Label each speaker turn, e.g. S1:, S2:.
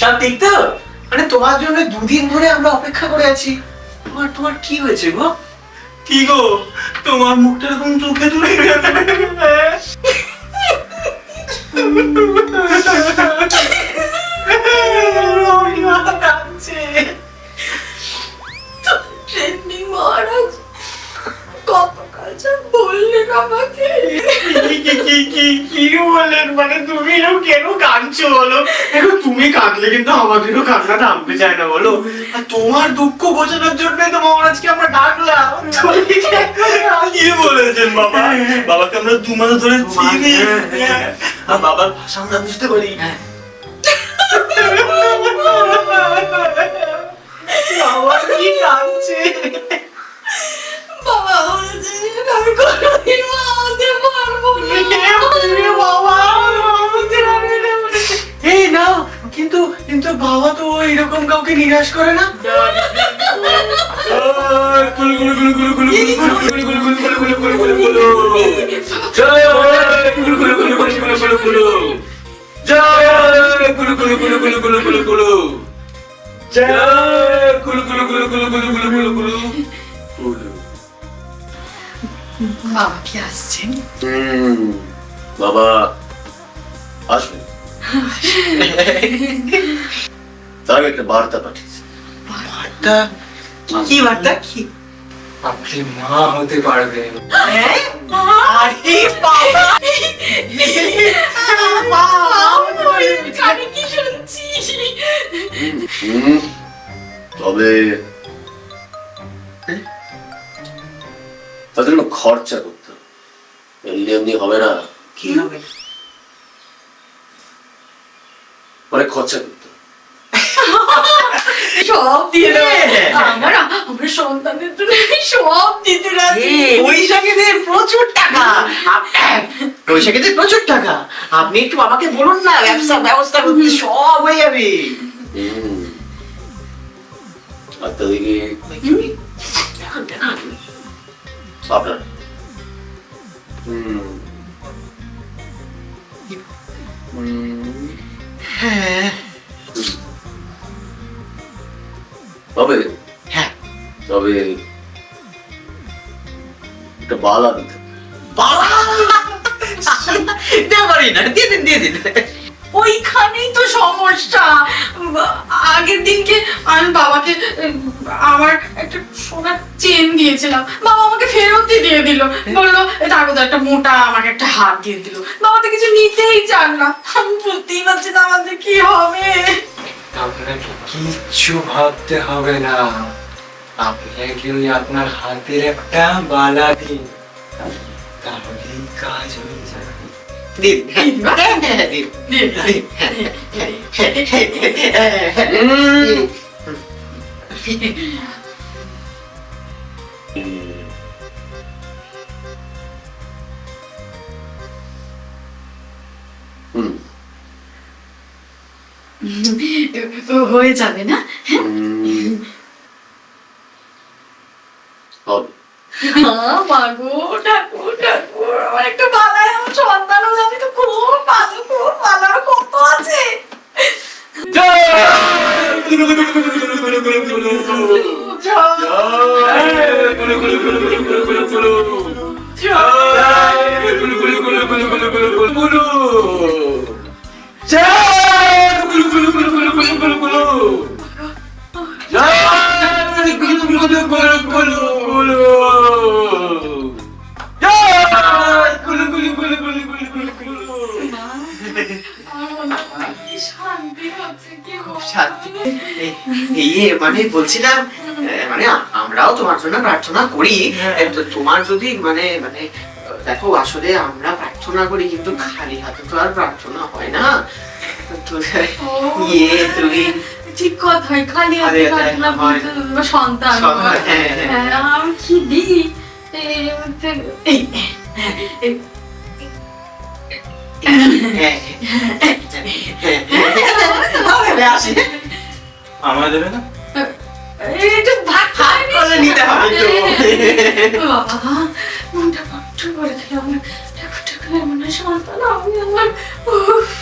S1: সব ঠিক তো? মানে তোমার জন্য 2 দিন ধরে আমরা অপেক্ষা করে আছি। তোমার কি হয়েছে গো?
S2: কি গো, তোমার মুখটা এরকম চোখে চলে গেছে।
S3: মহারাজ গতকাল যা বললেন আমাকে,
S2: কি বললেন? মানে তুমি এরকম কেন কাঁদছো বলো? দেখো, তুমি কাঁদলে কিন্তু আমাদেরও কান্না থামতে চায় না বলো। আর তোমার দুঃখ বোঝানোর জন্য তো মহারাজকে আমরা ডাকলাম। কি বলেছেন বাবা? বাবাকে আমরা 2 মাস ধরে চিনি, আর বাবার ভাষা আমরা বুঝতে পারি।
S1: বাবা কি কাঁদছে?
S3: বাবা বলেছে আমি কোনোদিন মা হতে পারবো না।
S1: এই না, কিন্তু বাবা তো এরকম কাউকে নিরাশ করে না।
S3: বাবা কি আসছেন?
S2: বাবা আসবে, তার একটা বার্তা পাঠিয়েছে।
S1: বার্তা? কি বার্তা? কি?
S4: আপনি মা হতে পারবেন।
S1: আরে বাবা,
S3: কানে কি শুনছি?
S2: তবে তাদের জন্য খরচা করতে হবে, এমনি হবে না।
S1: কি হবে?
S2: অনেক খরচা করতে হবে।
S3: সব দিয়ে আমার সন্তানের জন্য সব দিতে রাজি।
S1: বৈশাখীদের প্রচুর টাকা, বৈশাখীদের প্রচুর টাকা। আপনি একটু বাবাকে বলুন না, ব্যবস্থা করতে সব হয়ে যাবে।
S2: আর তাদেরকে আপনার
S1: হ্যাঁ
S2: তবে
S1: হ্যাঁ,
S2: তবে একটা বালা দিতে হবে।
S1: বাবা পারি না, দিয়ে দিন।
S3: ওইখানেই তো সমস্যা। আগের দিনকে আমি বাবাকে আমার একটা সোনার চেন দিয়েছিলাম, বাবা আমাকে ফেরতই দিয়ে দিল। বললো তার মধ্যে একটা মোটা আমাকে একটা হাত দিয়ে দিল। বাবা তো কিছু নিতেই চান না। আমি বুঝতেই পারছি না আমাদের কি হবে।
S4: আপনাকে কিচ্ছু ভাবতে হবে না, আপনি একদিনই আপনার হাতের একটা বালা দিন, তাহলেই কাজ হয়ে যাবে।
S1: দিন।
S3: হয়ে যাবে না? মাগো ঠাকুর ঠাকুর, আমার একটু ভালো আমার সন্তান হলে আমি তো খুব ভালো আর কত আছে।
S1: মানে বলছিলাম, মানে আমরাও তোমার জন্য প্রার্থনা করি। তো তোমার যদি মানে মানে দেখো, আসলে আমরা প্রার্থনা করি, কিন্তু খালি হাতে তো আর প্রার্থনা হয় না। তুমি
S3: ঠিক কথাই, খালি হাতে প্রার্থনা করতে সন্তান আমি কি দিই।
S2: আমায় দেবে না?
S3: একটু ভাগ
S1: করে নিতে হবে তো।
S3: বাবা মনটা বড্ড একটু পরে থেকে আমার ঠাকুর ঠাকুরের মনে হয় সন্তান আমি আমার উফ